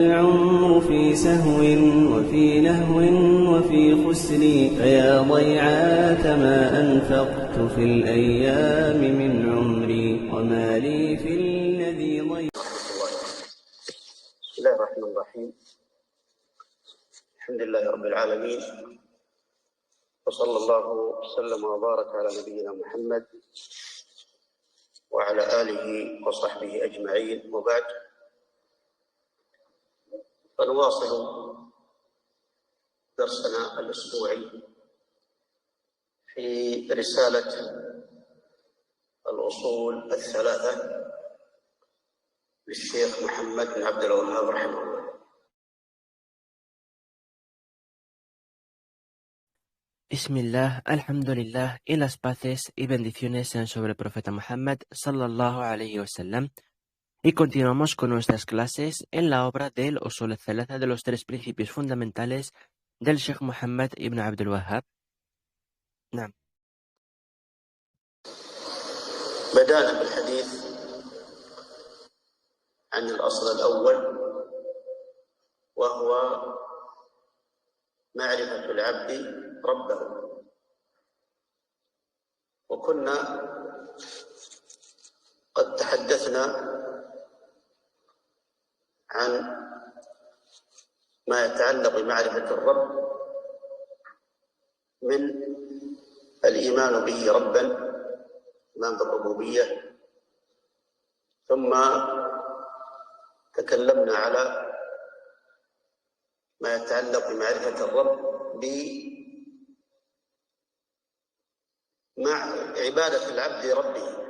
العمر في سهو وفي لهو وفي خسر فيا ضيعات ما أنفقت في الأيام من عمري وما لي في الذي ضيع. بسم الله الرحمن الرحيم. الحمد لله رب العالمين، وصلى الله وسلم وبارك على نبينا محمد وعلى آله وصحبه أجمعين، وبعد. فنواصل درسنا الأسبوعي في رسالة الأصول الثلاثة للشيخ محمد بن عبد الوهاب رحمه الله. Bismillah, alhamdulillah, y las paces y bendiciones sean sobre el profeta Muhammad sallallahu alayhi wa sallam. Y continuamos con nuestras clases en la obra del Usul al-Thalatha, de los tres principios fundamentales del Sheikh Muhammad ibn Abdul Wahhab. نعم. بدأنا بالحديث عن الأصل الأول، وهو معرفة العبد ربه، وكنا قد تحدثنا عن ما يتعلق بمعرفة الرب من الإيمان به ربا، الإيمان بالربوبية، ثم تكلمنا على ما يتعلق بمعرفة الرب مع عبادة العبد ربه.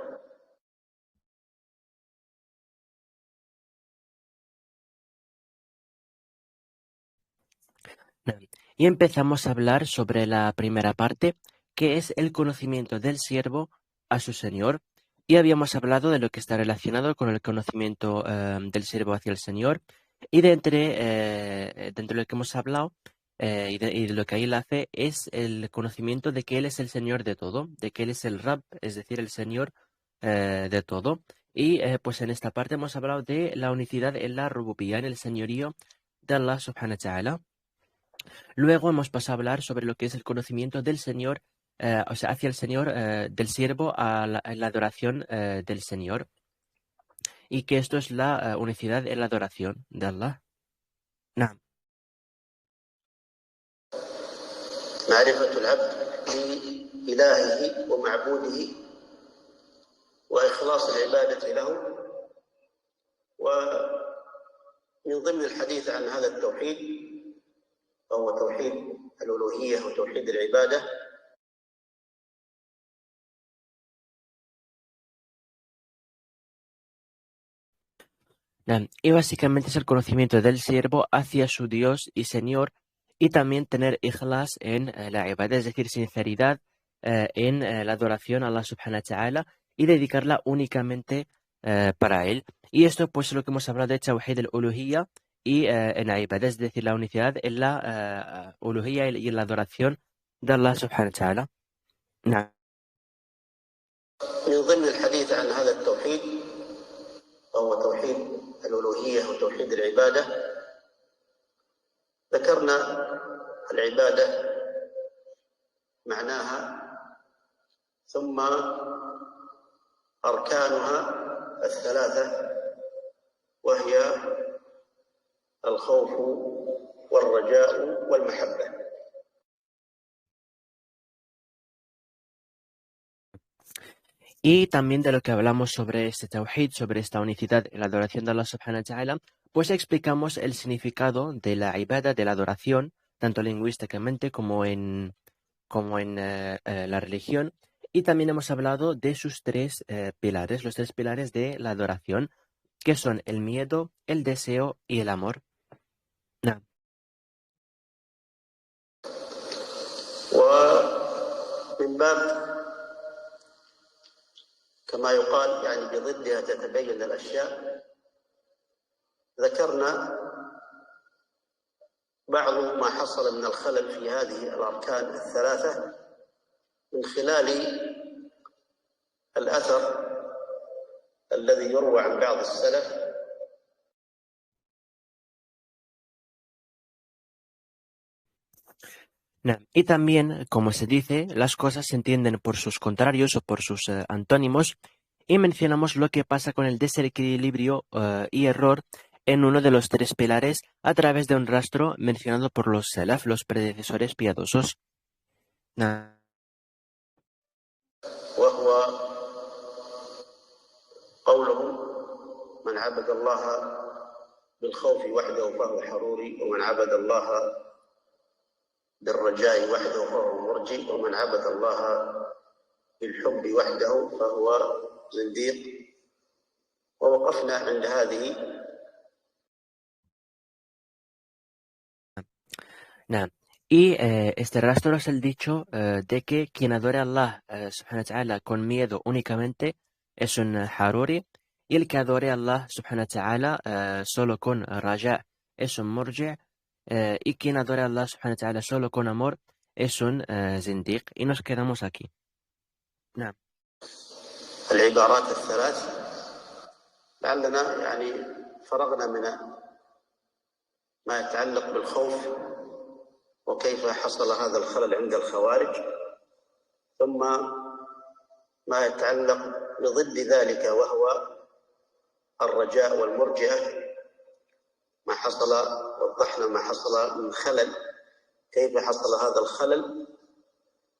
Y empezamos a hablar sobre la primera parte, que es el conocimiento del siervo a su señor. Y habíamos hablado de lo que está relacionado con el conocimiento del siervo hacia el Señor. Y dentro de lo que hemos hablado y de lo que ahí él hace es el conocimiento de que Él es el Señor de todo, de que Él es el Rab, es decir, el Señor de todo. Y pues en esta parte hemos hablado de la unicidad en la rububía, en el señorío de Allah subhanahu wa ta'ala. Luego hemos pasado a hablar sobre lo que es el conocimiento del Señor, o sea, hacia el Señor, del siervo a la adoración del Señor. Y que esto es la unicidad en la adoración de Allah. نعم. معرفة العبد بإلهه ومعبوده وإخلاص العبادة له. ومن ضمن الحديث عن هذا التوحيد وهو توحيد الألوهية وتوحيد العبادة. Y básicamente es el conocimiento del siervo hacia su Dios y Señor, y también tener ikhlas en la ibadah, es decir, sinceridad en la adoración a Allah subhanahu wa ta'ala, y dedicarla únicamente para Él. Y esto pues es lo que hemos hablado de Tawhid al-Uluhiyya y en la ibadah, es decir, la unicidad en la uluhiyya y en la adoración de Allah subhanahu wa ta'ala. نعم. من ضمن الحديث عن هذا التوحيد وهو توحيد الألوهية وتوحيد العبادة، ذكرنا العبادة معناها، ثم أركانها الثلاثة، وهي الخوف والرجاء والمحبة. Y también de lo que hablamos sobre este tawhid, sobre esta unicidad en la adoración de Allah subhanahu wa ta'ala, pues explicamos el significado de la ibadah, de la adoración, tanto lingüísticamente como en la religión. Y también hemos hablado de sus tres pilares, los tres pilares de la adoración, que son el miedo, el deseo y el amor. نعم. ومن باب كما يقال يعني بضدها تتبين الأشياء، ذكرنا بعض ما حصل من الخلل في هذه الأركان الثلاثة من خلال الأثر الذي يروى عن بعض السلف Y también, como se dice, las cosas se entienden por sus contrarios o por sus antónimos y mencionamos lo que pasa con el desequilibrio y error en uno de los tres pilares a través de un rastro mencionado por los salaf, los predecesores piadosos. نعم وهو قولهم: من عبد الله بالخوف وحده فهو حروري، ومن عبد الله بالرجاء وحده فهو مرجي، ومن عبد الله بالحب وحده فهو زنديق. ووقفنا عند هذه. نعم. Y este rastro es el dicho de que quien adore a Allah subhanahu wa ta'ala con miedo únicamente es un haruri, y el que adore a Allah subhanahu wa ta'ala solo con raja es un murji, y quien adore a Allah subhanahu wa ta'ala solo con amor es un zindiq. Y nos quedamos aquí. نعم. العبارات الثلاث لعلنا يعني فرغنا من ما يتعلق بالخوف وكيف حصل هذا الخلل عند الخوارج، ثم ما يتعلق بضد ذلك وهو الرجاء والمرجئة. ما حصل، وضحنا ما حصل من خلل، كيف حصل هذا الخلل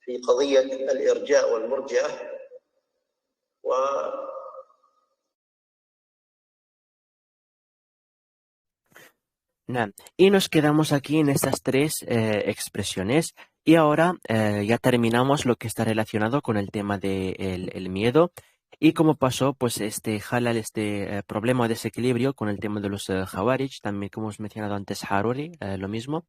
في قضية الإرجاء والمرجئة. نعم. Y nos quedamos aquí en estas tres expresiones. Y ahora ya terminamos lo que está relacionado con el tema del el miedo y cómo pasó pues este halal, este problema de desequilibrio con el tema de los Khawarij, también como hemos mencionado antes Haruri, lo mismo.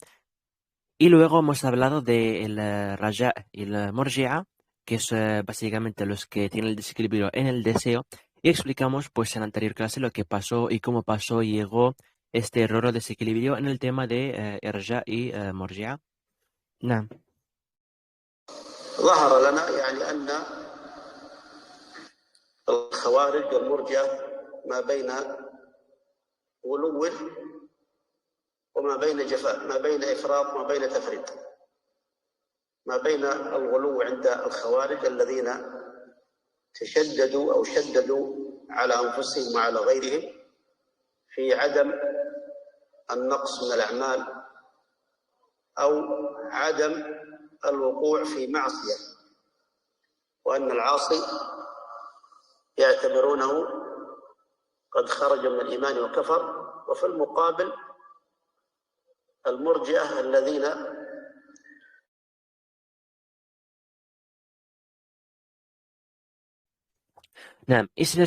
Y luego hemos hablado del Raja y el Murji'a, que es básicamente los que tienen el desequilibrio en el deseo. Y explicamos pues en la anterior clase lo que pasó y cómo pasó y llegó este error o desequilibrio en el tema de Raja y Murji'a. نعم. ظهر لنا يعني أن الخوارج والمرجئة ما بين غلو وما بين جفاء، ما بين إفراط وما بين تفريط. ما بين الغلو عند الخوارج الذين تشددوا أو شددوا على أنفسهم وعلى غيرهم في عدم النقص من الأعمال أو عدم الوقوع في معصية، وأن العاصي يعتبرونه قد خرج من الإيمان وكفر. وفي المقابل المرجئة الذين نعم. Y se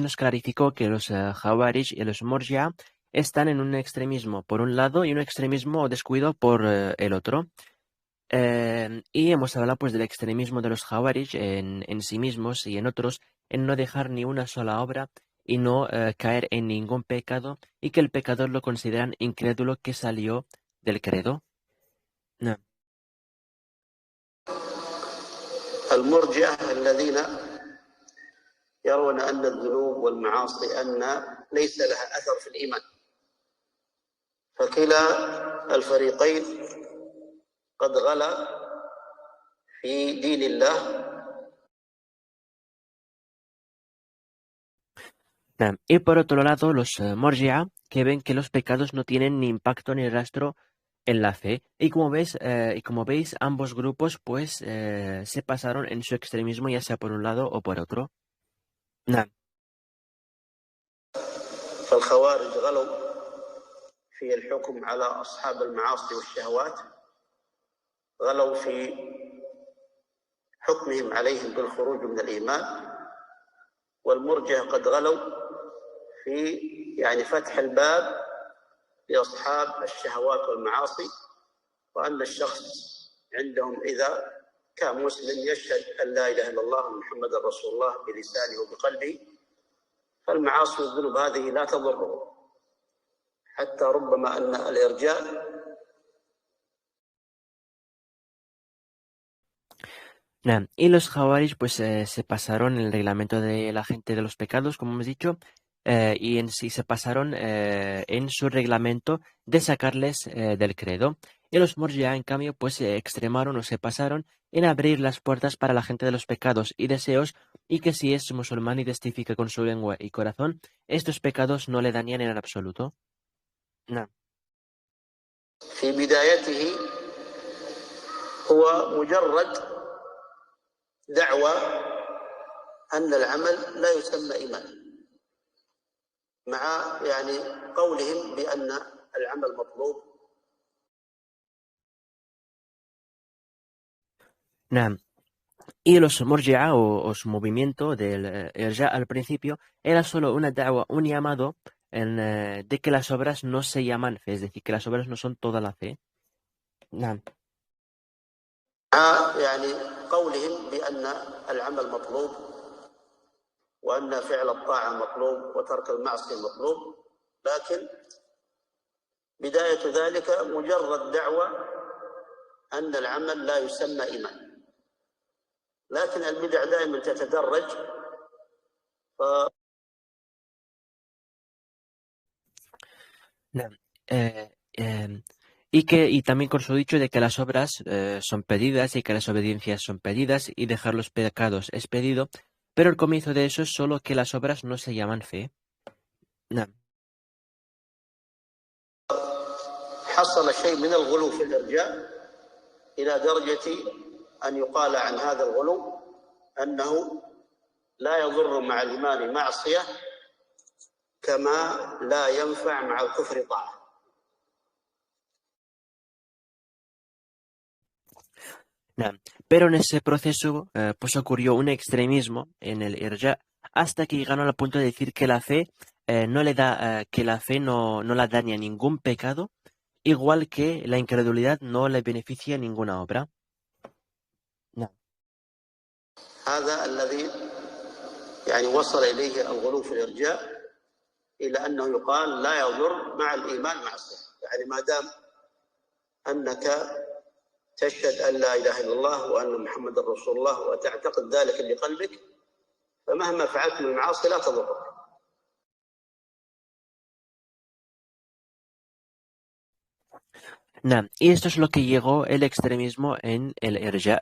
nos clarificó que los Khawarij y los Murji'a están en un extremismo por un lado y un extremismo o descuido por el otro. Y hemos hablado pues del extremismo de los Khawarij en sí mismos y en otros, en no dejar ni una sola obra y no caer en ningún pecado, y que el pecador lo consideran incrédulo que salió del credo. نعم. المرجئة الذين يرون أن الذنوب والمعاصي أن ليس لها أثر في الإيمان. فكلا الفريقين قد غلا في دين الله. نعم. Y por otro lado, los Murji'a, que ven que los pecados no tienen ni impacto ni rastro en la fe. Y como veis, ambos grupos pues se pasaron en su extremismo, ya sea por un lado o por otro. نعم. فالخوارج غلوا في الحكم على أصحاب المعاصي والشهوات، غلوا في حكمهم عليهم بالخروج من الإيمان. والمرجئة قد غلوا في يعني فتح الباب لأصحاب الشهوات والمعاصي، وأن الشخص عندهم إذا كان مسلم يشهد أن لا إله إلا الله محمد رسول الله بلسانه وبقلبه، فالمعاصي والذنوب هذه لا تضره، حتى ربما أن الإرجاء. نعم. Y los Khawarij pues se pasaron el reglamento de la gente de los pecados, como hemos dicho, y en sí se pasaron en su reglamento de sacarles del credo. Y los Murji'a, en cambio, pues se extremaron o se pasaron en abrir las puertas para la gente de los pecados y deseos, y que si es musulmán y testifica con su lengua y corazón, estos pecados no le dañan en absoluto. No. في بدايته هو مجرد دعوة أن العمل لا يسمى إيمان، مع يعني قولهم بأن العمل مطلوب. نعم. Y los Murji'a o su movimiento del Irja al principio era solo una da'wa, un llamado de que las obras no se llaman fe, es decir, que las obras no son toda la fe. نعم. يعني قولهم بأن العمل مطلوب وأن فعل الطاعة مطلوب وترك المعصية مطلوب، لكن بداية ذلك مجرد دعوة أن العمل لا يسمى إيمان. لكن البدع دائما تتدرج. نعم. Y también con su dicho de que las obras son pedidas y que las obediencias son pedidas y dejar los pecados es pedido, pero el comienzo de eso es solo que las obras no se llaman fe. نعم. حصل شيء من الغلو في الإرجاء إلى درجة أن يقال عن هذا الغلو أنه لا يضر مع الإيمان معصية كما لا ينفع مع الكفر طاعة. نعم. Pero en ese proceso pues ocurrió un extremismo en el irja hasta que llegaron al punto de decir que la fe no le da que la fe no la daña ningún pecado, igual que la incredulidad no le beneficia ninguna obra. نعم. هذا الذي يعني وصل إليه الغلو في الإرجاء إلى أنه يقال لا يضر مع الإيمان معصية. يعني ما دام أنك تشهد أن لا إله إلا الله وأن محمد رسول الله وتعتقد ذلك بقلبك، فمهما فعلت من المعاصي لا تضرك. نعم. Y esto es lo que llegó el extremismo en el irja,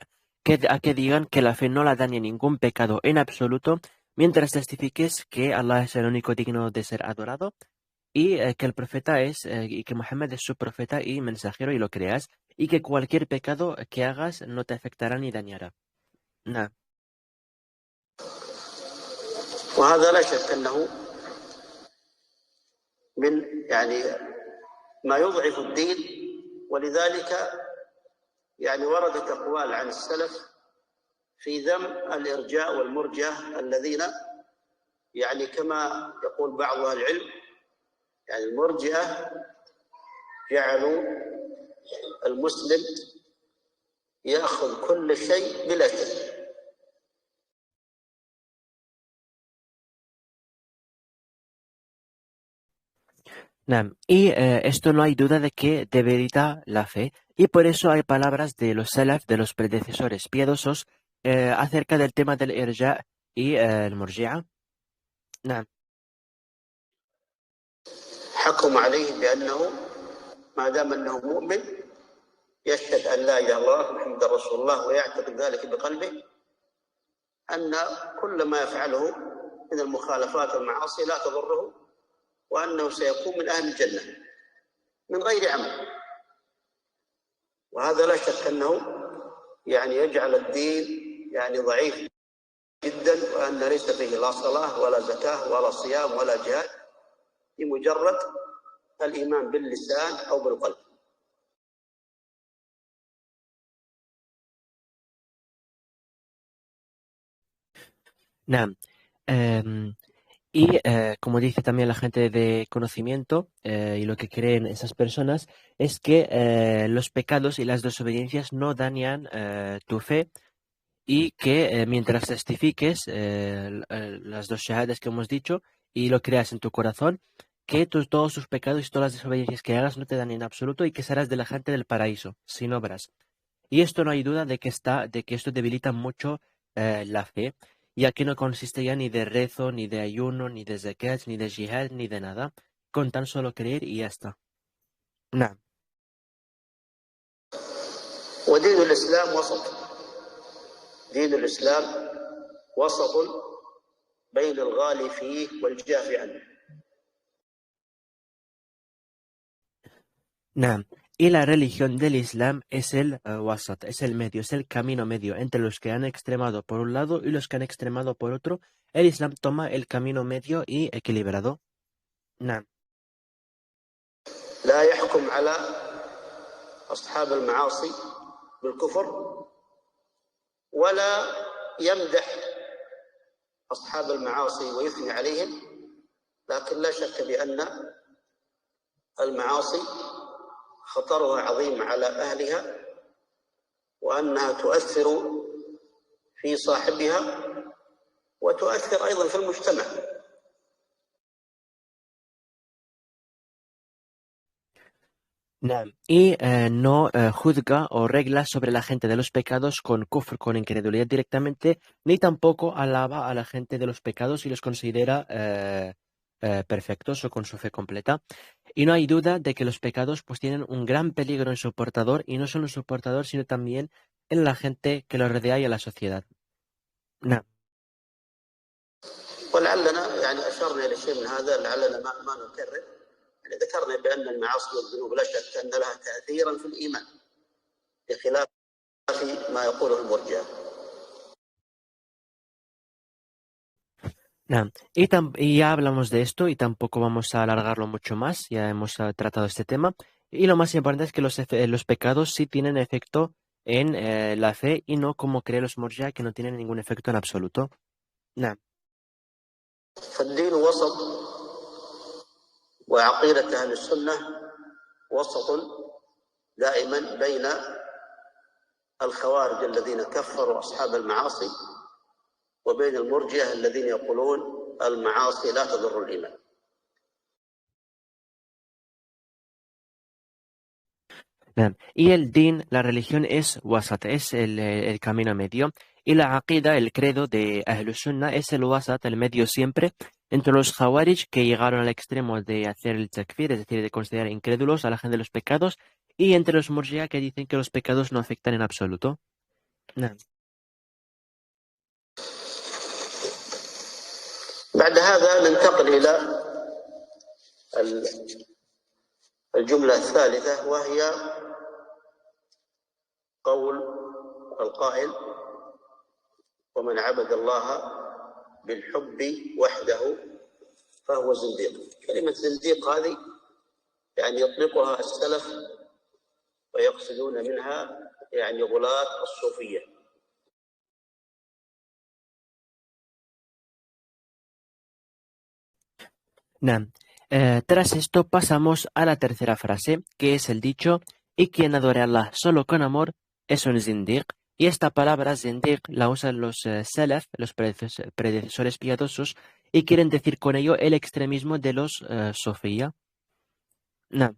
a que digan que la fe no la daña ningún pecado en absoluto, mientras testifiques que Allah es el único digno de ser adorado y que el profeta y que Muhammad es su profeta y mensajero y lo creas, y que cualquier pecado que hagas no te afectará ni dañará. نعم. وهذا لا شك أنه من يعني ما يضعف الدين، ولذلك يعني وردت أقوال عن السلف في ذم الإرجاء والمرجئة الذين يعني كما يقول بعض أهل العلم يعني المرجئة جعلوا المسلم يأخذ كل شيء بلا شيء. نعم. Y esto no hay duda de que debilita la fe, y por eso hay palabras de los salaf, de los predecesores piadosos, acerca del tema del irja y el murji'a. نعم. حكم عليه بأنه ما دام أنه مؤمن يشهد أن لا إله إلا الله محمد رسول الله ويعتقد ذلك بقلبه، أن كل ما يفعله من المخالفات والمعاصي لا تضره، وأنه سيكون من أهل الجنة من غير عمل. وهذا لا شك أنه يعني يجعل الدين يعني ضعيف جدا، وأن ليس فيه لا صلاة ولا زكاة ولا صيام ولا جهاد، بمجرد الإيمان باللسان أو بالقلب. نعم. Y como dice también la gente de conocimiento y lo que creen esas personas es que los pecados y las desobediencias no dañan tu fe, y que mientras testifiques las dos shahadas que hemos dicho y lo creas en tu corazón, que todos tus pecados y todas las desobediencias que hagas no te dan en absoluto, y que serás de la gente del paraíso, sin obras. Y esto no hay duda de que esto debilita mucho la fe, ya que no consiste ya ni de rezo, ni de ayuno, ni de zakat, ni de jihad, ni de nada, con tan solo creer y ya está. Nah. ودين الإسلام وسط، دين الإسلام وسط بين الغالي فيه والجاف عنه. Naam. Y la religión del Islam es el wasat, es el medio, es el camino medio entre los que han extremado por un lado y los que han extremado por otro. El Islam toma el camino medio y equilibrado. Naam. لا يحكم على أصحاب المعاصي بالكفر ولا يمدح أصحاب المعاصي ويثني عليهم، لكن لا شك بأن المعاصي خطرها عظيم على أهلها، وأنها تؤثر في صاحبها وتؤثر أيضا في المجتمع. Naam. Y no juzga o regla sobre la gente de los pecados con kufr, con incredulidad directamente, ni tampoco alaba a la gente de los pecados y los considera perfectos o con su fe completa. Y no hay duda de que los pecados pues tienen un gran peligro en su portador, y no solo en su portador, sino también en la gente que lo rodea y en la sociedad. Naam. ولعلنا يعني أشرنا إلى شيء من هذا، لعلنا ما نكرر. يعني ذكرنا بأن المعاصي والذنوب لا شك أن لها تأثيرا في الإيمان بخلاف ما يقوله المرجئة. Naam. Y ya hablamos de esto y tampoco vamos a alargarlo mucho más, ya hemos tratado este tema. Y lo más importante es que los pecados sí tienen efecto en la fe y no como creen los murji'a, que no tienen ningún efecto en absoluto. Naam. فالدين وسط، وعقيدة أهل السنة وسط دائما بين الخوارج الذين كفروا أصحاب المعاصي وبين المرجئة الذين يقولون المعاصي لا تضر الإيمان. Naam. Y el din, la religión es wasat, es el camino medio. Y la aqida, el credo de Ahlus Sunnah, es el wasat, el medio siempre, entre los Khawarij que llegaron al extremo de hacer el takfir, es decir, de considerar incrédulos a la gente de los pecados, y entre los Murji'a que dicen que los pecados no afectan en absoluto. Naam. بعد هذا ننتقل إلى الجملة الثالثة، وهي قول القائل: ومن عبد الله بالحب وحده فهو زنديق. كلمة زنديق هذه يعني يطلقها السلف ويقصدون منها يعني غلاة الصوفية. Naam. Tras esto pasamos a la tercera frase, que es el dicho: y quien adore a Allah solo con amor es un zindiq. Y esta palabra zindiq la usan los salaf, los predecesores piadosos, y quieren decir con ello el extremismo de los sofía. Naam.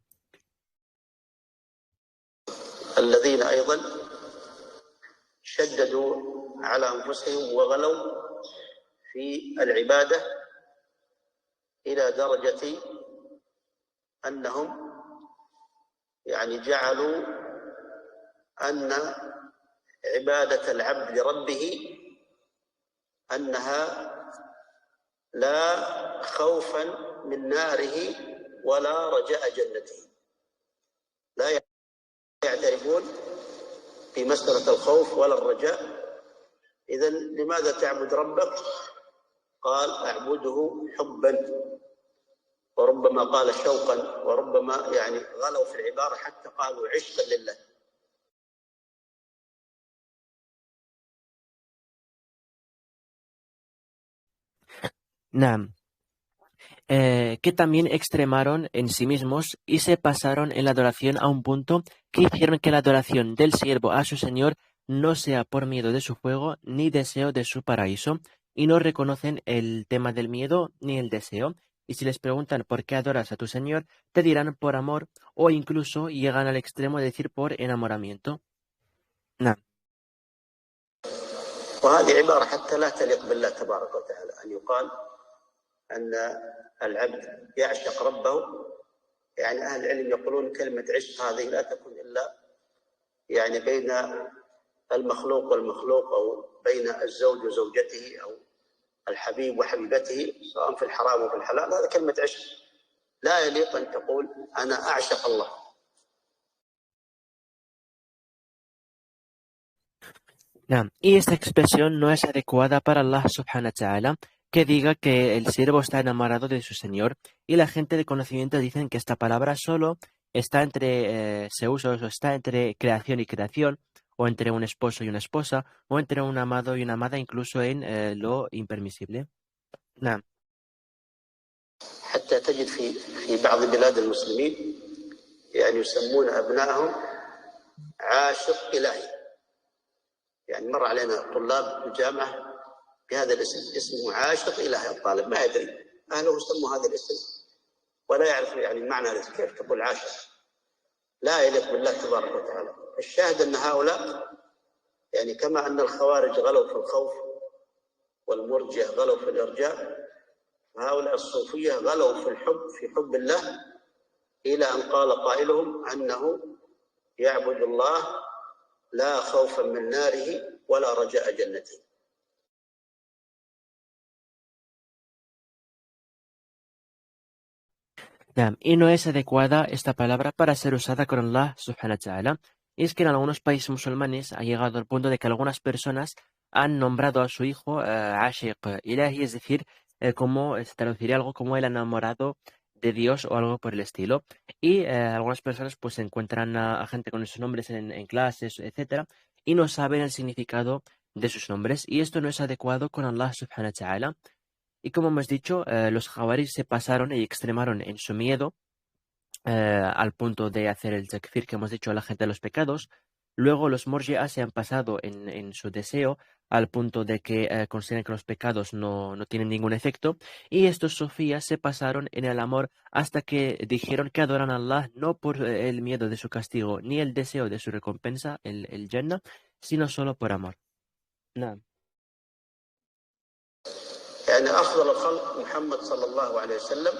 الذين أيضا شددوا على أنفسهم وغلوا في العبادة إلى درجة أنهم يعني جعلوا أن عبادة العبد لربه أنها لا خوفا من ناره ولا رجاء جنته. لا يعترفون بمسألة الخوف ولا الرجاء. إذن لماذا تعبد ربك؟ قال: أعبده حبا، وربما قال شوقا، وربما يعني غلوا في العبارة حتى قالوا عشقا لله. Naam. Que también extremaron en sí mismos y se pasaron en la adoración a un punto que hicieron que la adoración del siervo a su Señor no sea por miedo de su fuego ni deseo de su paraíso, y no reconocen el tema del miedo ni el deseo. Y si les preguntan por qué adoras a tu Señor, te dirán por amor, o incluso llegan al extremo de decir por enamoramiento. Nah. وهذه عبارة حتى لا تليق بالله تبارك وتعالى، أن يقال أن العبد يعشق ربه. يعني أهل العلم يقولون كلمة عشق هذه لا تكون إلا يعني بين المخلوق والمخلوق، أو بين الزوج وزوجته، أو الحبيب وحبيبته، سواء في الحرام وفي الحلال، هذا كلمة عشق. لا يليق أن تقول أنا أعشق الله. Y esta expresión no es adecuada para Allah subhanahu wa ta'ala, que diga que el siervo está enamorado de su Señor, y la gente de conocimiento dicen que esta palabra solo está entre, se usa o está entre creación y creación, o entre un esposo y una esposa, o entre un amado y una amada, incluso en lo impermisible. نعم. حتى تجد في بعض بلاد المسلمين يعني يسمون أبنائهم عاشق إلهي. يعني مر علينا طلاب في الجامعة بهذا الاسم، اسمه عاشق إلهي. الطالب ما يدري، أهله سموا هذا الاسم ولا يعرف يعني معنى الاسم، كيف تقول عاشق؟ لا يليق بالله تبارك وتعالى. الشاهد أن هؤلاء يعني كما أن الخوارج غلوا في الخوف والمرجئة غلوا في الإرجاء، هؤلاء الصوفية غلوا في الحب، في حب الله، إلى أن قال قائلهم أنه يعبد الله لا خوفا من ناره ولا رجاء جنته. Y no es adecuada esta palabra para ser usada con Allah subhanahu wa ta'ala. Y es que en algunos países musulmanes ha llegado al punto de que algunas personas han nombrado a su hijo Ashiq Ilahi, es decir, como se traduciría algo como el enamorado de Dios o algo por el estilo. Y algunas personas pues encuentran a gente con esos nombres en clases, etcétera, y no saben el significado de sus nombres. Y esto no es adecuado con Allah subhanahu wa ta'ala. Y como hemos dicho, los jawaris se pasaron y extremaron en su miedo al punto de hacer el takfir que hemos dicho a la gente de los pecados. Luego los murji'ah se han pasado en su deseo al punto de que consideran que los pecados no tienen ningún efecto. Y estos sofías se pasaron en el amor hasta que dijeron que adoran a Allah no por el miedo de su castigo ni el deseo de su recompensa, el Jannah, sino solo por amor. Nada. يعني أفضل الخلق محمد صلى الله عليه وسلم،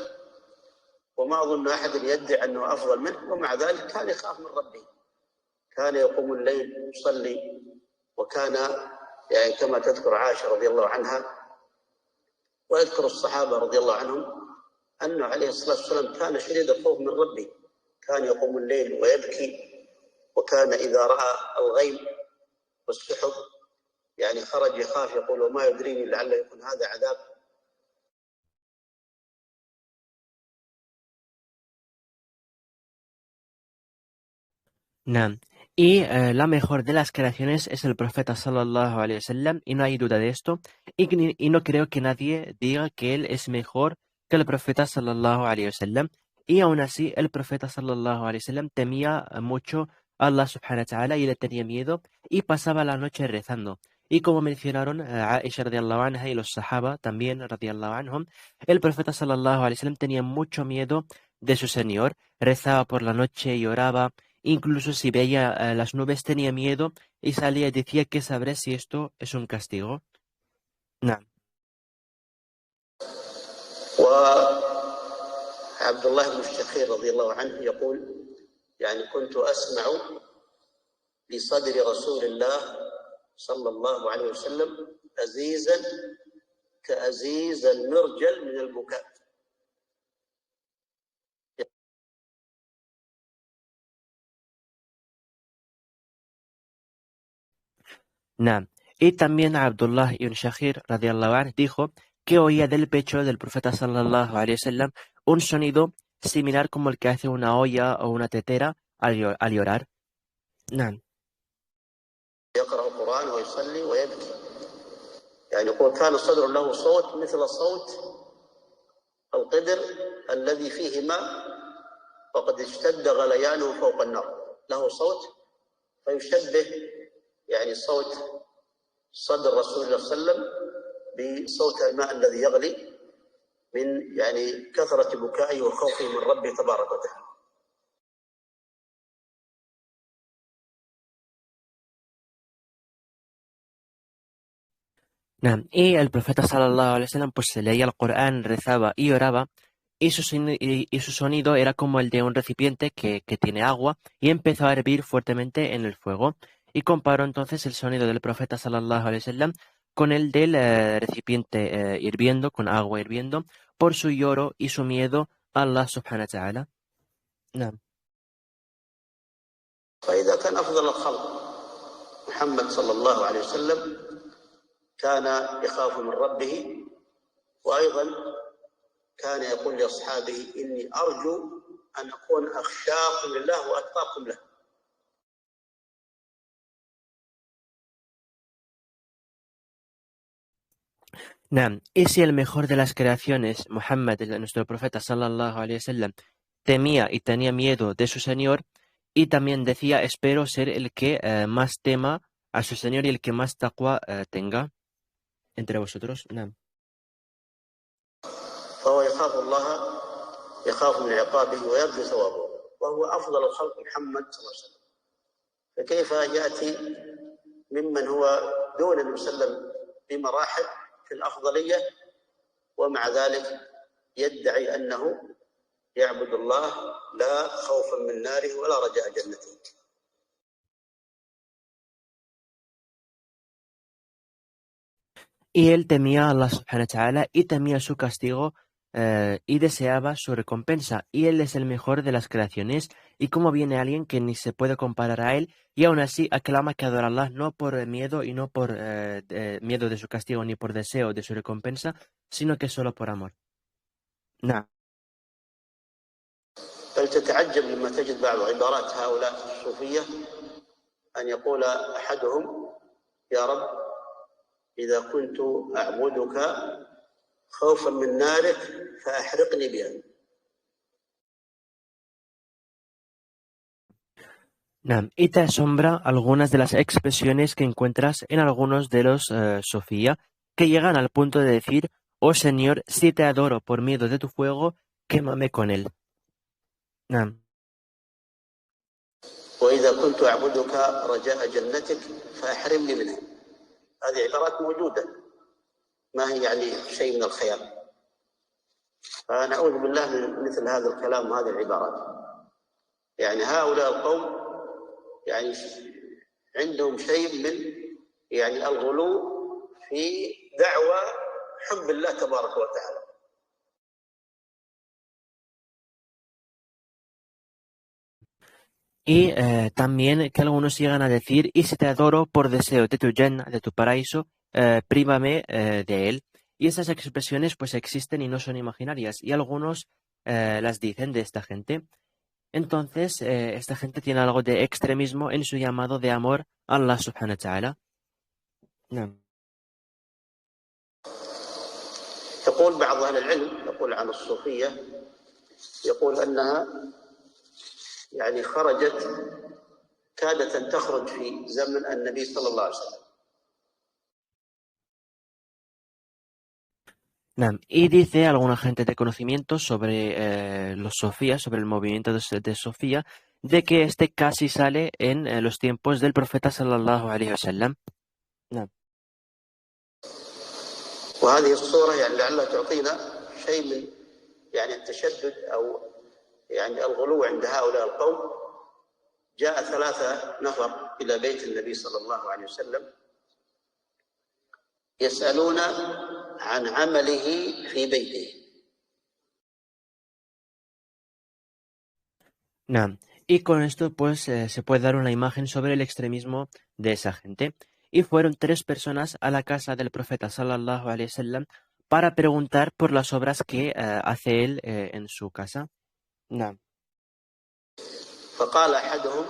وما أظن أحد يدعي أنه أفضل منه، ومع ذلك كان يخاف من ربه، كان يقوم الليل يصلي، وكان يعني كما تذكر عائشة رضي الله عنها ويذكر الصحابة رضي الله عنهم أنه عليه الصلاة والسلام كان شديد الخوف من ربه، كان يقوم الليل ويبكي، وكان إذا رأى الغيم والسحب يعني خرج يخاف، يقول وما يدريني لعله يكون هذا عذاب. Naam. Y la mejor de las creaciones es el profeta sallallahu alaihi wasallam, y no hay duda de esto, y no creo que nadie diga que él es mejor que el profeta sallallahu alaihi wasallam, y aún así el profeta sallallahu alaihi wasallam temía mucho a Allah subhanahu wa ta'ala y le tenía miedo y pasaba la noche rezando. Y como mencionaron Aisha radiallahu anha y los sahaba también radiallahu anhum, el profeta sallallahu alaihi wasallam tenía mucho miedo de su Señor, rezaba por la noche y oraba. Incluso si veía las nubes tenía miedo y salía y decía que sabré si esto es un castigo. نعم. وعبد الله بن الشخير رضي الله عنه يقول يعني كنت أسمع لصدر رسول الله صلى الله عليه وسلم أزيزا كأزيز المرجل من البكاء. نعم. Y también Abdullah ibn Shakhir radiallahu anh dijo que oía del pecho del profeta sallallahu alaihi wasallam un sonido similar como el que hace una olla o una tetera al llorar. نعم. يقرأ القرآن ويصلي ويبكي، يعني يقول كان صدر له صوت مثل صوت القدر الذي فيه ماء وقد اشتد غليانه فوق النار، له صوت فيشبه يعني صوت صدر رسول الله صلى الله عليه وسلم بصوت الماء الذي يغلي من يعني كثرة بكائه وخوفه من ربه تبارك وتعالى. Y el profeta sallallahu alaihi wasallam pues se leía el Corán, rezaba y oraba, y su sonido era como el de un recipiente que tiene agua y empezó a hervir fuertemente en el fuego. Y comparó entonces el sonido del profeta sallallahu alaihi wasallam con el del recipiente hirviendo, con agua hirviendo, por su lloro y su miedo a Allah subhanahu wa ta'ala. نعم. فإذا كان أفضل الخلق محمد صلى الله عليه وسلم كان يخاف من ربه، وأيضا كان يقول لأصحابه إني أرجو أن أكون أخشاكم لله وأتقاكم له. Naam. Y si el mejor de las creaciones, Muhammad, nuestro profeta sallallahu alaihi wasallam, temía y tenía miedo de su Señor, y también decía, espero ser el que más tema a su Señor y el que más taqwa tenga entre vosotros. Naam. فهو يخاف الله، يخاف من عقابه ويرجو ثوابه، وهو أفضل الخلق محمد صلى الله عليه وسلم. فكيف يأتي ممن هو دون النبي صلى الله عليه وسلم بمراحل في الأفضلية ومع ذلك يدعي أنه يعبد الله لا خوفا من ناره ولا رجاء جنته. Y él temía a Allah subhanahu wa ta'ala y temía su castigo y deseaba su recompensa. Y él es el mejor de las creaciones. Y como viene alguien que ni se puede comparar a él, y aún así aclama que adora a Allah no por miedo y no por miedo de su castigo ni por deseo de su recompensa, sino que solo por amor. Nah. بل تتعجب لما تجد بعض عبارات هؤلاء الصوفية أن يقول أحدهم يا رب إذا كنت أعبدك خوفا من نارك فأحرقني بها. Y te asombra algunas de las expresiones que encuentras en algunos de los Sofía, que llegan al punto de decir, oh Señor, si te adoro por miedo de tu fuego, quémame con él. وإذا كنت أعبدك رجاء جنتك فأحرمني منها. هذه عبارات موجودة، ما هي يعني شيء من الخيال. فنعوذ بالله من مثل هذا الكلام وهذه العبارات. يعني هؤلاء القوم يعني عندهم شيء من يعني الغلو في دعوى حب الله تبارك وتعالى. Y también que algunos llegan a decir, y si te adoro por deseo de tu Jannah, de tu paraíso, prívame de él. Y esas expresiones pues existen y no son imaginarias. Y algunos las dicen de esta gente. Entonces, esta gente tiene algo de extremismo en su llamado de amor a Allah subhanahu wa ta'ala. يقول بعض أهل العلم يقول عن الصوفية، يقول أنها يعني خرجت كادت أن تخرج في زمن النبي صلى الله عليه وسلم. Y dice alguna gente de conocimiento sobre los Sofía, sobre el movimiento de Sofía, de que este casi sale en los tiempos del profeta sallallahu alaihi wasallam. وهذه الصورة يعني لعلها تعطينا شيء من يعني التشدد أو يعني الغلو عند هؤلاء القوم. جاء 3 نفر إلى بيت النبي صلى الله عليه وسلم يسألون عن عمله في بيته. Y con esto pues se puede dar una imagen sobre el extremismo de esa gente. Y fueron 3 personas a la casa del profeta sallallahu alaihi wasallam para preguntar por las obras que hace él en su casa. فقال أحدهم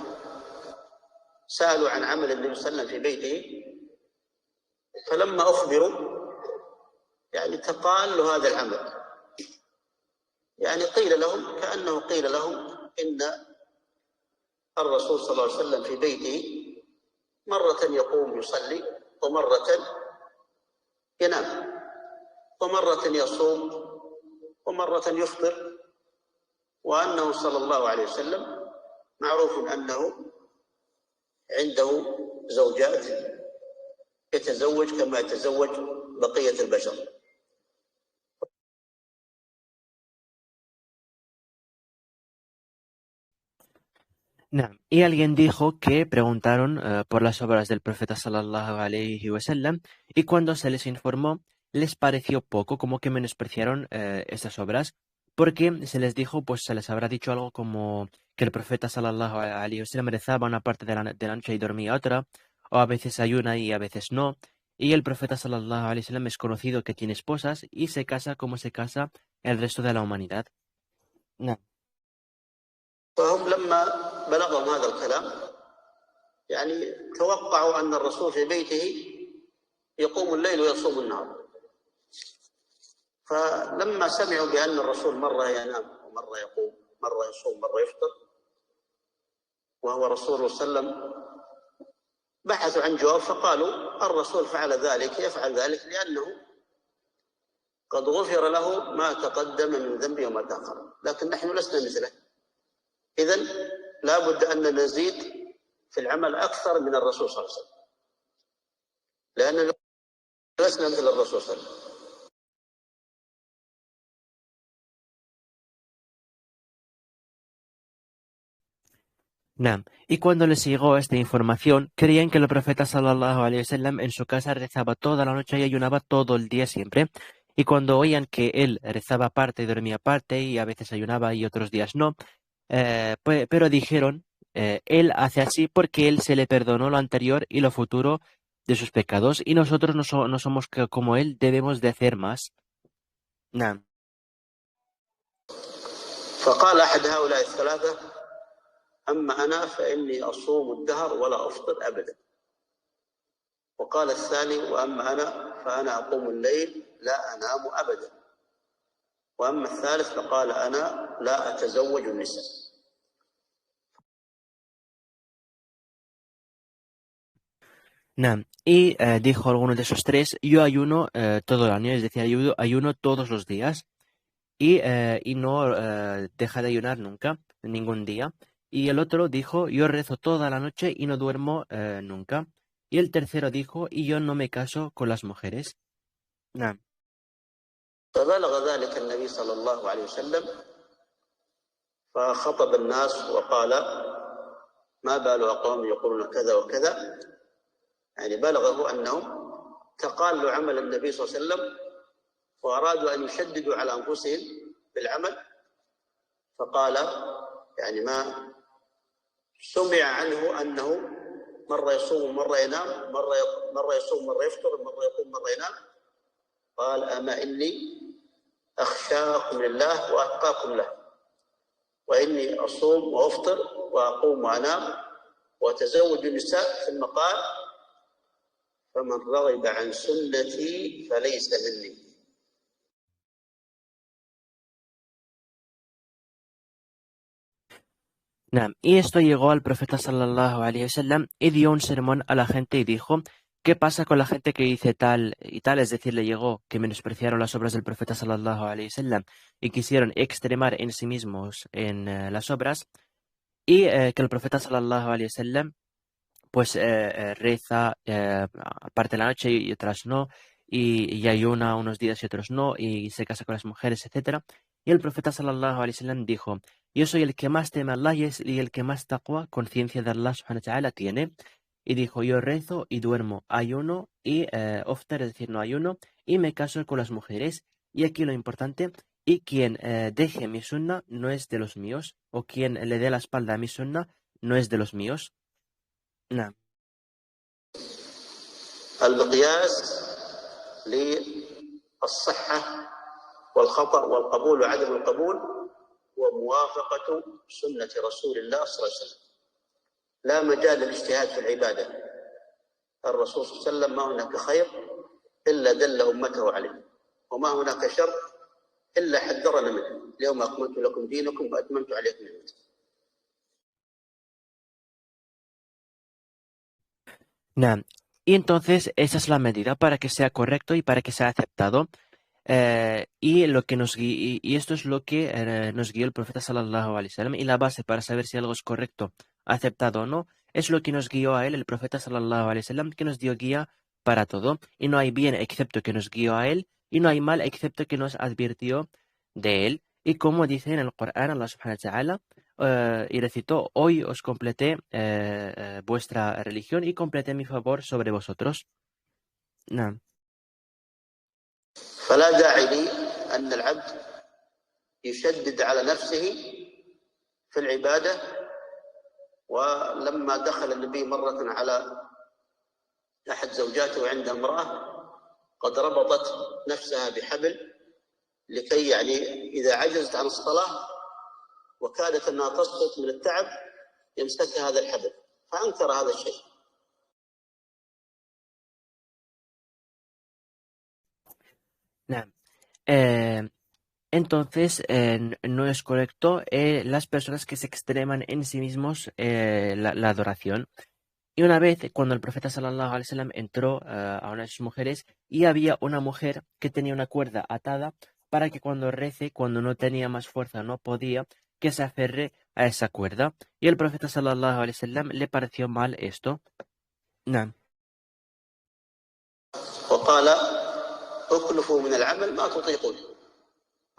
سألوا عن عمل النبي صلى الله عليه وسلم في بيته، فلما أخبروا يعني تقال له هذا العمل. يعني قيل لهم كأنه قيل لهم إن الرسول صلى الله عليه وسلم في بيته مرة يقوم يصلي ومرة ينام ومرة يصوم ومرة يفطر، وأنه صلى الله عليه وسلم معروف أنه عنده زوجات يتزوج كما يتزوج بقية البشر. Y alguien dijo que preguntaron por las obras del profeta sallallahu alayhi wasallam y cuando se les informó les pareció poco, como que menospreciaron esas obras, porque se les dijo, pues se les habrá dicho algo como que el profeta sallallahu alayhi wasallam rezaba una parte de la noche y dormía otra, o a veces ayuna y a veces no, y el profeta sallallahu alayhi wasallam es conocido que tiene esposas y se casa como se casa el resto de la humanidad. No. فهم لما بلغهم هذا الكلام يعني توقعوا أن الرسول في بيته يقوم الليل ويصوم النهار. فلما سمعوا بأن الرسول مرة ينام ومرة يقوم، مرة يصوم مرة يفطر، وهو رسول صلى الله عليه وسلم، بحثوا عن جواب فقالوا الرسول فعل ذلك يفعل ذلك لأنه قد غفر له ما تقدم من ذنبه وما تأخر، لكن نحن لسنا مثله. إذن لا بد أن نزيد في العمل أكثر من الرسول صلى الله عليه وسلم، لأننا لسنا مثل الرسول صلى الله عليه وسلم. Naam. Y cuando les llegó esta información, creían que el profeta sallallahu alaihi wasallam en su casa rezaba toda la noche y ayunaba todo el día siempre. Y cuando oían que él rezaba parte y dormía parte y a veces ayunaba y otros días no, pero dijeron, él hace así porque él se le perdonó lo anterior y lo futuro de sus pecados y nosotros no somos como él, debemos de hacer más. Naam. فقال أحد هؤلاء الثلاثة أما أنا فإني أصوم الدهر ولا أفطر أبدا. وقال الثاني وأما أنا فأنا أقوم الليل لا أنام أبدا. وأما الثالث فقال أنا لا أتزوج النساء. Naam. Y dijo alguno de esos tres, yo ayuno todo el año, es decir, ayuno todos los días y no deja de ayunar nunca, ningún día. Y el otro dijo, yo rezo toda la noche y no duermo nunca. Y el tercero dijo, y yo no me caso con las mujeres. Naam. فبلغ ذلك النبي صلى الله عليه وسلم فخطب الناس وقال ما بال أقوام يقولون كذا وكذا، يعني بلغه أنهم تقالوا عمل النبي صلى الله عليه وسلم وأرادوا أن يشددوا على أنفسهم بالعمل، فقال يعني ما سمع عنه أنه مرة يصوم ومرة ينام، مرة يصوم مرة يفطر، مرة يقوم مرة ينام. قال أما إني أخشاكم لله وأتقاكم له، وإني أصوم وأفطر وأقوم وأنام وأتزوج النساء، ثم قال فمن رغب عن سنتي فليس مني. Naam. Y esto llegó al profeta sallallahu alaihi wasallam y dio un sermón a la gente y dijo, ¿qué pasa con la gente que dice tal y tal? Es decir, le llegó que menospreciaron las obras del profeta sallallahu alaihi wasallam y quisieron extremar en sí mismos en las obras y que el profeta sallallahu alaihi wasallam pues reza parte de la noche y otras no, y ayuna unos días y otros no, y se casa con las mujeres, etcétera. Y el profeta sallallahu alaihi wasallam dijo, yo soy el que más teme a Allah y el que más taqwa, conciencia de Allah subhanahu wa ta'ala tiene. Y dijo, yo rezo y duermo, ayuno y oftar, es decir, no ayuno, y me caso con las mujeres. Y aquí lo importante, y quien deje mi sunna no es de los míos, o quien le dé la espalda a mi sunna no es de los míos. نعم. المقياس للصحة والخطأ والقبول وعدم القبول هو موافقة سنة رسول الله صلى الله عليه وسلم. لا مجال للاجتهاد في العبادة. الرسول صلى الله عليه وسلم ما هناك خير إلا دل أمته عليه، وما هناك شر إلا حذرنا منه. اليوم أكملت لكم دينكم وأتممت عليكم نعمتي. Naam. Y entonces esa es la medida para que sea correcto y para que sea aceptado. Y esto es lo que nos guió el profeta sallallahu alaihi wasallam. Y la base para saber si algo es correcto, aceptado o no, es lo que nos guió a él, el profeta sallallahu alaihi wasallam, que nos dio guía para todo. Y no hay bien excepto que nos guió a él, y no hay mal excepto que nos advirtió de él. Y como dice en el Corán, Allah subhanahu wa ta'ala, y recitó: hoy os completé vuestra religión y completé mi favor sobre vosotros. نعم. فلا داعي لي أن العبد يشدد على نفسه في العبادة. ولما دخل النبي مرة على أحد زوجاته عند امرأة قد ربطت نفسها بحبل لكي يعني إذا عجزت عن الصلاة وكادت أنها تسقط من التعب يمسكها هذا الحبل، فأنكر هذا الشيء. نعم. Entonces, no es correcto las personas que se extreman en sí mismos la adoración. Y una vez, cuando el profeta sallallahu alaihi wasallam entró a unas mujeres y había una mujer que tenía una cuerda atada para que cuando rece, cuando no tenía más fuerza, no podía, que se aferre a esa cuerda. Y el profeta sallallahu alaihi wasallam le pareció mal esto. نعم. وقال: اكلفوا من العمل ما تطيقون،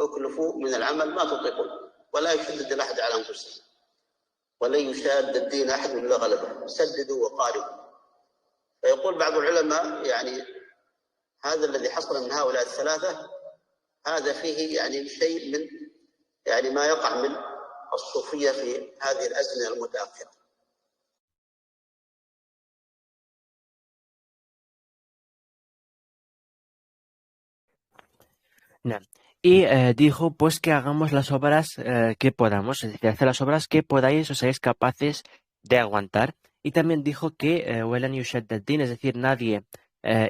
اكلفوا من العمل ما تطيقون، ولا يشدد الأحد على أنفسه ولن يشاد الدين أحد إلا غلبه، سددوا وقاربوا. فيقول بعض العلماء يعني هذا الذي حصل من هؤلاء الثلاثة هذا فيه يعني شيء من يعني ما يقع من الصوفية في هذه الأزمنة المتأخرة. نعم. Y dijo pues que hagamos las obras que podamos, es decir, hacer las obras que podáis o seáis capaces de aguantar. Y también dijo que "Walan yushadd ad-din", es decir, nadie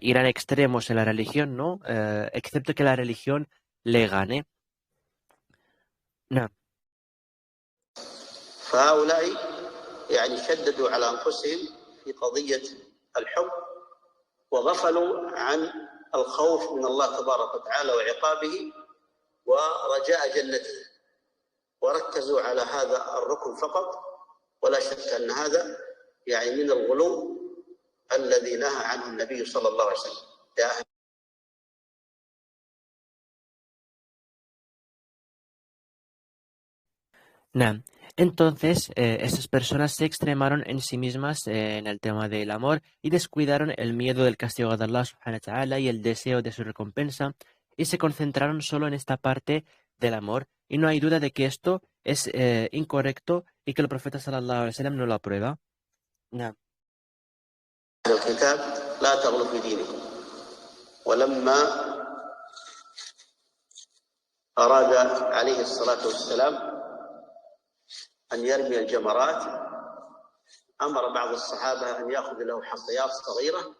irá en extremos en la religión, ¿no? Excepto que la religión le gane. نعم. فهؤلاء يعني شددوا على أنفسهم في قضية الحب وغفلوا عن الخوف من الله تبارك وتعالى وعقابه ورجاء جنته، وركزوا على هذا الركن فقط. ولا شك أن هذا يعني من الغلو الذي نهى عنه النبي صلى الله عليه وسلم. نعم. Entonces, esas personas se extremaron en sí mismas en el tema del amor y descuidaron el miedo del castigo de Allah subhanahu wa ta'ala y el deseo de su recompensa y se concentraron solo en esta parte del amor. Y no hay duda de que esto es incorrecto y que el profeta sallallahu alaihi wasallam no lo aprueba. نعم. الكتاب لا تغلو في دينكم. ولما أراد عليه الصلاة والسلام أن يرمي الجمرات أمر بعض الصحابة أن يأخذ له حصيات صغيرة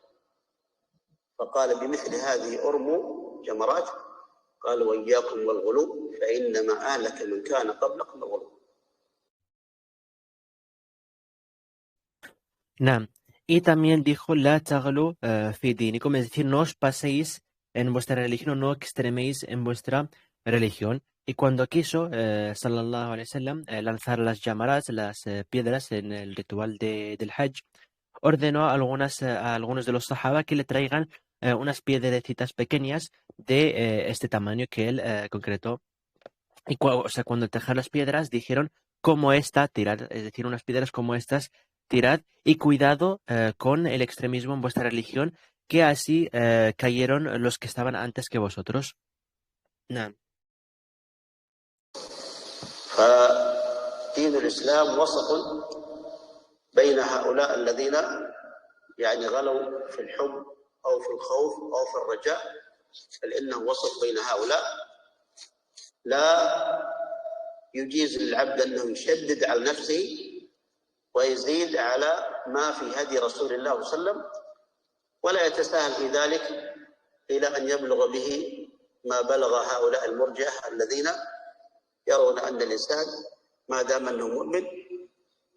فقال: بمثل هذه أرموا جمرات. قال: وإياكم والغلو فإنما أهلك من كان قبلكم الغلو. نعم. Y también dijo: la taghlu fi dinikum, es decir, no os paséis en vuestra religión, no extreméis en vuestra religión. Y cuando quiso, sallallahu alaihi wasallam, lanzar las llamadas, las piedras en el ritual del Hajj, ordenó a algunos de los sahaba que le traigan unas piedrecitas pequeñas de este tamaño que él concretó. Y o sea, cuando dejaron las piedras, dijeron: como esta, tirad, es decir, unas piedras como estas, tirad, y cuidado con el extremismo en vuestra religión, que así cayeron los que estaban antes que vosotros. نعم. فدين الإسلام وسط بين هؤلاء الذين يعني غلوا في الحب أو في الخوف أو في الرجاء، بل إنه وسط بين هؤلاء لا يجيز للعبد أنه يشدد على نفسه ويزيد على ما في هدي رسول الله صلى الله عليه وسلم، ولا يتساهل في ذلك إلى أن يبلغ به ما بلغ هؤلاء المرجئة الذين يرون أن الإنسان ما دام أنه مؤمن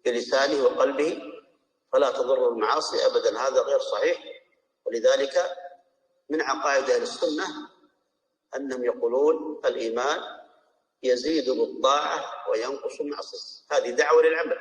بلسانه وقلبه فلا تضر المعاصي أبدا. هذا غير صحيح. ولذلك من عقائد أهل السنة أنهم يقولون الإيمان يزيد بالطاعة وينقص بالمعصية. هذه دعوة للعمل.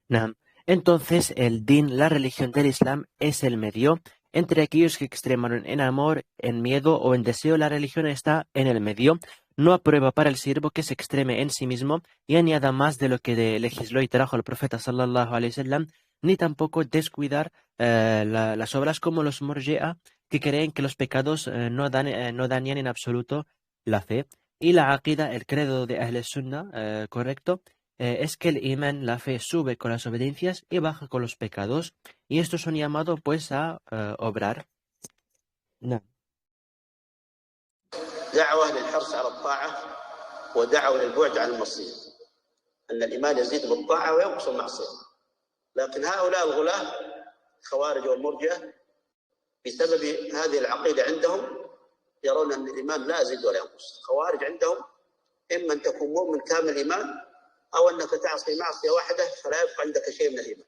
نعم. Entonces, el din, la religión del Islam, es el medio, Entre aquellos que extremaron en amor, en miedo o en deseo, la religión está en el medio. No aprueba para el siervo que se extreme en sí mismo y añada más de lo que legisló y trajo el profeta sallallahu alaihi wasallam, ni tampoco descuidar las obras como los murji'a, que creen que los pecados no dañan en absoluto la fe. Y la aqida, el credo de Ahl Sunnah, correcto, es que el imán, la fe, sube con las obediencias y baja con los pecados. Y estos son llamados pues a obrar. No. دعوة للحرص على الطاعة ودعوة للبعد عن المعصية، أن الإيمان يزيد بالطاعة وينقص المعصية. لكن هؤلاء الغلاة الخوارج والمرجئة بسبب هذه العقيدة عندهم يرون أن الإيمان لا يزيد ولا ينقص. الخوارج عندهم إما أن تكون مؤمن كامل الإيمان أو أنك تعصي معصية واحدة فلا يبقى عندك شيء من الإيمان.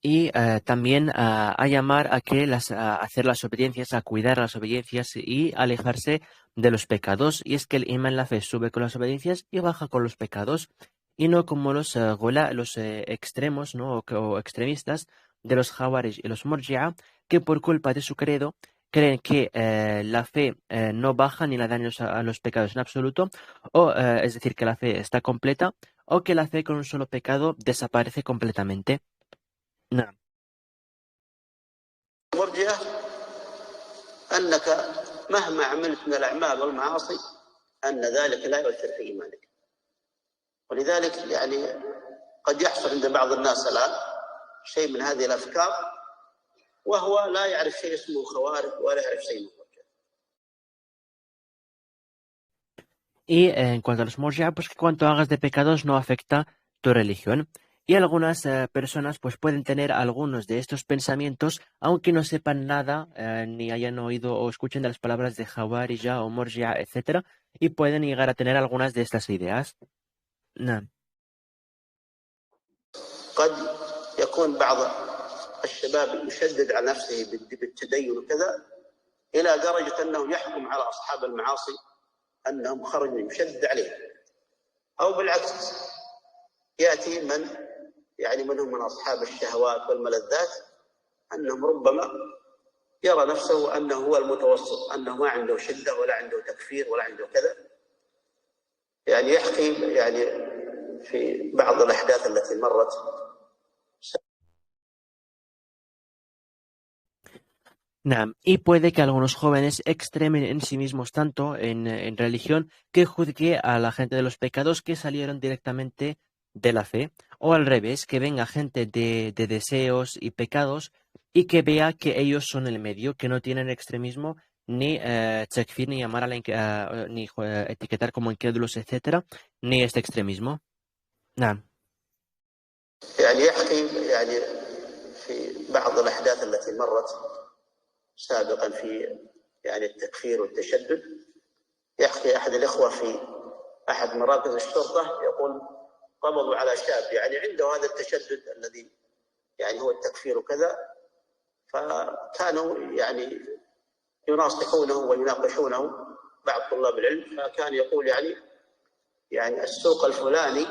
Y también a llamar a que a hacer las obediencias, a cuidar las obediencias y alejarse de los pecados. Y es que el imán, la fe, sube con las obediencias y baja con los pecados. Y no como los extremos, ¿no? O extremistas de los Jawarij y los Murji'a, que por culpa de su credo creen que la fe no baja ni la daña a los pecados en absoluto, o es decir, que la fe está completa, o que la fe con un solo pecado desaparece completamente. نعم. المرجئة أنك مهما عملت من الأعمال والمعاصي أن ذلك لا يؤثر في إيمانك. ولذلك يعني قد يحصل عند بعض الناس الآن شيء من هذه الأفكار وهو لا يعرف شيء اسمه خوارج ولا يعرف شيء اسمه مرجئة. Y en cuanto a los murji'a, pues que cuanto hagas de pecados no afecta tu religión. Y algunas personas pues pueden tener algunos de estos pensamientos, aunque no sepan nada, ni hayan oído o escuchen de las palabras de Jawarija o Murji'a, etcétera, y pueden llegar a tener algunas de estas ideas. نعم. قد يكون بعض الشباب يشدد على نفسه بالتدين وكذا إلى درجة أنه يحكم على أصحاب المعاصي أنهم خرجوا يشدد عليهم، أو بالعكس يأتي من هم من أصحاب الشهوات والملذات أنهم ربما يرى نفسه أنه هو المتوسط، أنه ما عنده شدة ولا عنده تكفير ولا عنده كذا. يعني يحكي في بعض الأحداث التي مرت. Naam. Y puede que algunos jóvenes extremen en sí mismos tanto en religión que juzgue a la gente de los pecados que salieron directamente de la fe, o al revés, que venga gente de deseos y pecados y que vea que ellos son el medio, que no tienen extremismo, ni takfir, ni llamar a ni etiquetar como incrédulos, etcétera, ni este extremismo. Naam. يعني يحكي في بعض الأحداث التي مرت سابقا في التكفير والتشدد. يحكي أحد الإخوة في أحد مراكز الشرطة يقول قبضوا على شاب عنده هذا التشدد الذي هو التكفير وكذا، فكانوا يناصحونه ويناقشونه بعض طلاب العلم، فكان يقول السوق الفلاني.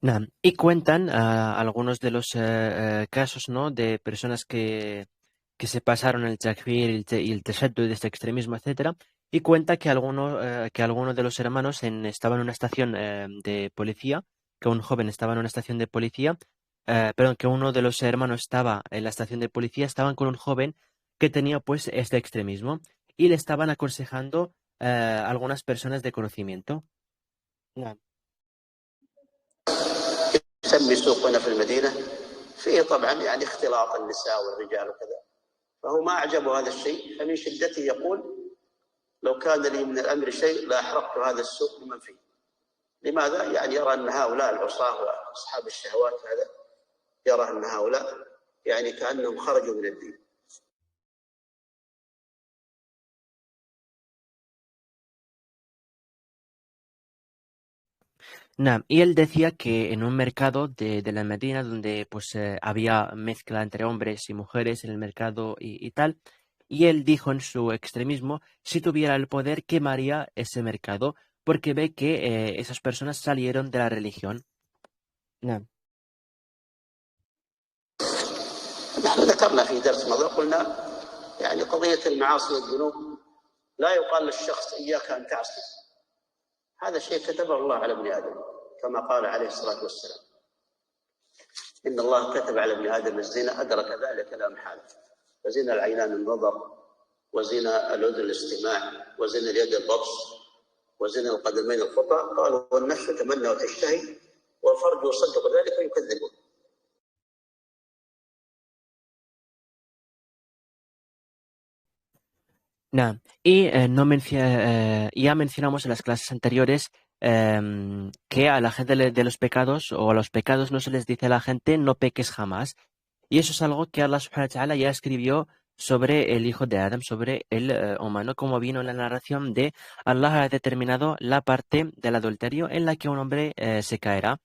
Naam. Y cuentan algunos de los casos, ¿no? De personas que se pasaron el takfir y el tashaddud de este extremismo, etcétera. Y cuenta que alguno de los hermanos estaba en una estación de policía, que un joven estaba en una estación de policía, perdón, que uno de los hermanos estaba en la estación de policía, estaban con un joven que tenía pues este extremismo y le estaban aconsejando algunas personas de conocimiento. Naam. يسمي سوق هنا في المدينة فيه طبعا اختلاط النساء والرجال وكذا، فهو ما أعجبه هذا الشيء، فمن شدته يقول لو كان لي من الأمر شيء لأحرقت هذا السوق بمن فيه. لماذا؟ يرى أن هؤلاء العصاة وأصحاب الشهوات هذا يرى أن هؤلاء كأنهم خرجوا من الدين. Naam. Y él decía que en un mercado de la Medina donde pues había mezcla entre hombres y mujeres en el mercado y tal, y él dijo en su extremismo, si tuviera el poder quemaría ese mercado, porque ve que esas personas salieron de la religión. نعم. نحن ذكرنا في درس ماضي قلنا يعني قضية المعاصي والذنوب لا يقال للشخص إياك أن تعصي، هذا شيء كتبه الله على ابن آدم كما قال عليه الصلاة والسلام إن الله كتب على ابن آدم الزنا أدرك ذلك لا محالة، وزنا العينان النظر، وزنا الأذن الاستماع، وزنا اليد البطش، وزنا القدمين الخطأ، قالوا والنفس تتمنى وتشتهي والفرج يصدق ذلك ويكذبه. Nah, y no ya mencionamos en las clases anteriores que a la gente de los pecados o a los pecados no se les dice a la gente no peques jamás. Y eso es algo que Allah subhanahu wa ta'ala ya escribió sobre el hijo de Adam, sobre el humano, como vino en la narración de Allah ha determinado la parte del adulterio en la que un hombre se caerá,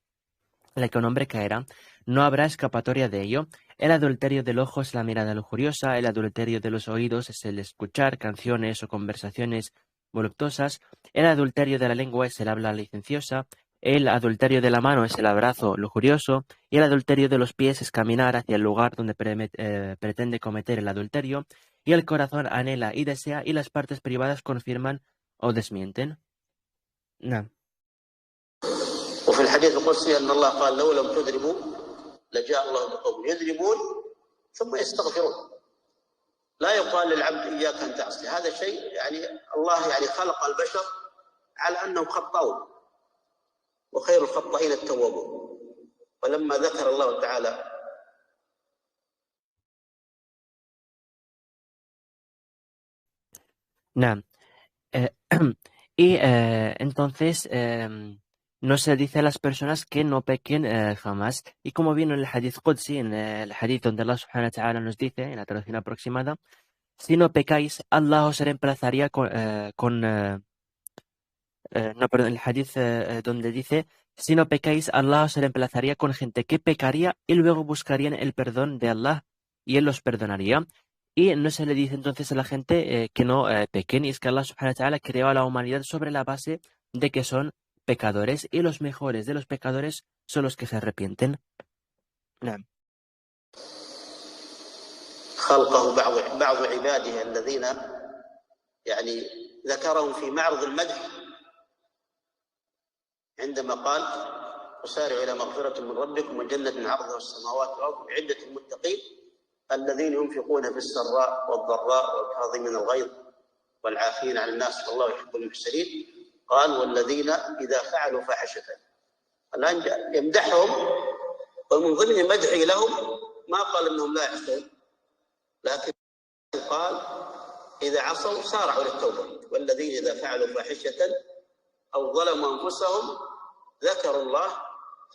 en la que un hombre caerá. No habrá escapatoria de ello. El adulterio del ojo es la mirada lujuriosa, el adulterio de los oídos es el escuchar canciones o conversaciones voluptuosas, el adulterio de la lengua es el habla licenciosa, el adulterio de la mano es el abrazo lujurioso, y el adulterio de los pies es caminar hacia el lugar donde pretende cometer el adulterio, y el corazón anhela y desea, y las partes privadas confirman o desmienten. No. وفي الحديث القدسي أن الله قال لو لم تذنبوا لجاء الله بقوم يذنبون ثم يستغفرون. لا يقال للعبد إياك أن تعصي، هذا شيء يعني الله يعني خلق البشر على أنهم خطاؤون وخير الخطائين التوابون. ولما ذكر الله تعالى نعم. Y entonces no se dice a las personas que no pequen jamás. Y como vino en el hadith Qudsi, en el hadith donde Allah subhanahu wa ta'ala nos dice, en la traducción aproximada, si no pecáis, Allah os reemplazaría no, perdón, el hadith donde dice, si no pecáis, Allah os reemplazaría con gente que pecaría y luego buscarían el perdón de Allah y Él los perdonaría. Y no se le dice entonces a la gente que no pequen, y es que Allah subhanahu wa ta'ala creó a la humanidad sobre la base de que son pecadores y los mejores de los pecadores son los que se arrepienten. نعم. خلقه بعض عباده الذين يعني ذكرهم في معرض المدح عندما قال وسارعوا إلى مغفرة من ربكم وجنة عرضها السماوات والأرض عدة المتقين الذين ينفقون في السراء والضراء والكاظمين الغيظ والعافين عن الناس والله يحب المحسنين. قال والذين إذا فعلوا فاحشة. الآن يمدحهم ومن ضمن مدحه لهم ما قال إنهم لا يعصون، لكن قال إذا عصوا سارعوا للتوبة والذين إذا فعلوا فاحشة أو ظلموا أنفسهم ذكروا الله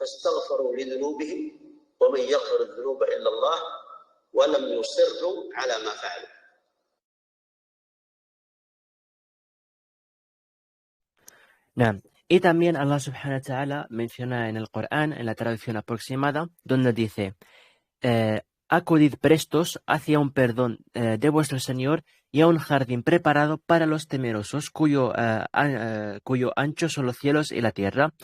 فاستغفروا لذنوبهم ومن يغفر الذنوب إلا الله ولم يصروا على ما فعلوا. نعم. Y también Allah subhanahu wa ta'ala menciona en el Corán, en la traducción aproximada, donde dice, acudid prestos hacia un perdón de vuestro Señor y a un jardín preparado para los temerosos, cuyo ancho son los cielos y la tierra.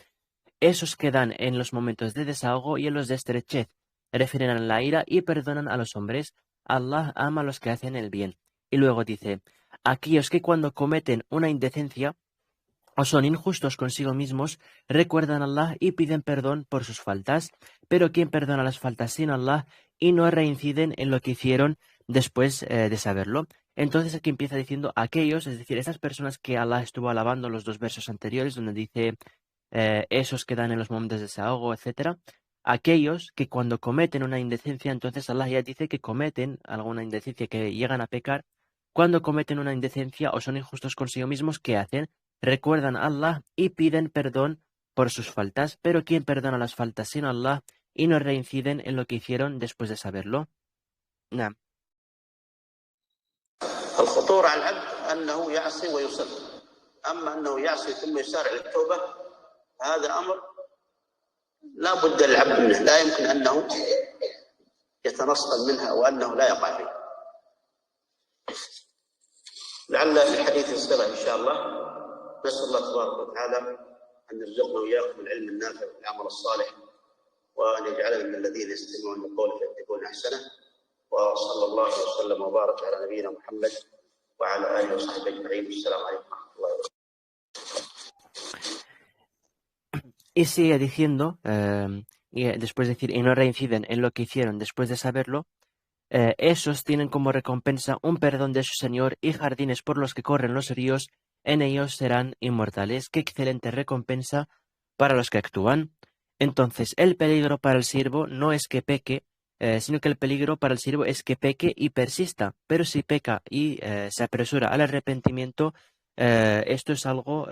Esos que dan en los momentos de desahogo y en los de estrechez, refrenan la ira y perdonan a los hombres. Allah ama a los que hacen el bien. Y luego dice, aquellos que cuando cometen una indecencia o son injustos consigo mismos, recuerdan a Allah y piden perdón por sus faltas, pero quien perdona las faltas sin Allah y no reinciden en lo que hicieron después de saberlo. Entonces aquí empieza diciendo aquellos, es decir, esas personas que Allah estuvo alabando en los dos versos anteriores, donde dice esos que dan en los momentos de desahogo, etc. Aquellos que cuando cometen una indecencia, entonces Allah ya dice que cometen alguna indecencia, que llegan a pecar. Cuando cometen una indecencia o son injustos consigo mismos, ¿qué hacen? Recuerdan a Allah y piden perdón por sus faltas, pero ¿quién perdona las faltas sin Allah y no reinciden en lo que hicieron después de saberlo? نعم. الخطورة على العبد أنه يعصي ويصر، أما أنه يعصي ثم يسارع للتوبة هذا أمر لا بد للعبد منه، لا يمكن أنه يتنصل منها وأنه لا يقع فيه. لعل في الحديث السابق إن شاء الله نسأل الله تبارك وتعالى أن يرزقنا وإياكم العلم النافع والعمل الصالح، وأن يجعلنا من الذين يستمعون القول فيتبعون أحسنه. وصلى الله وسلم وبارك على نبينا محمد وعلى آله وصحبه أجمعين. السلام عليكم ورحمة الله وبركاته. Y sigue diciendo, y después de decir, y no reinciden en lo que hicieron después de saberlo, esos tienen como recompensa un perdón de su Señor y jardines por los que corren los ríos, en ellos serán inmortales. Qué excelente recompensa para los que actúan. Entonces, el peligro para el siervo no es que peque, sino que el peligro para el siervo es que peque y persista. Pero si peca y se apresura al arrepentimiento, esto es algo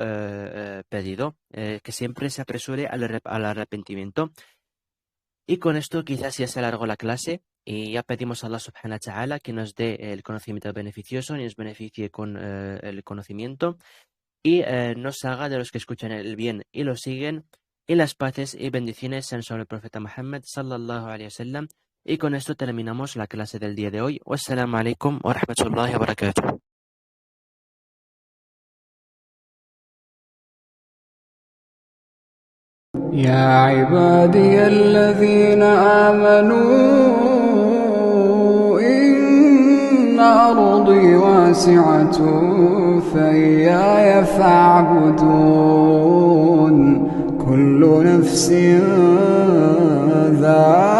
pedido, que siempre se apresure al arrepentimiento. Y con esto quizás ya se alargó la clase y ya pedimos a Allah subhanahu wa ta'ala que nos dé el conocimiento beneficioso y nos beneficie con el conocimiento y nos haga de los que escuchan el bien y lo siguen, y las paces y bendiciones sean sobre el profeta Muhammad sallallahu alayhi wa sallam. Y con esto terminamos la clase del día de hoy. Wassalamu alaikum wa rahmatullahi wa barakatuh. يا عبادي الذين آمنوا إن أرضي واسعة فإياي فاعبدون كل نفس ذائقة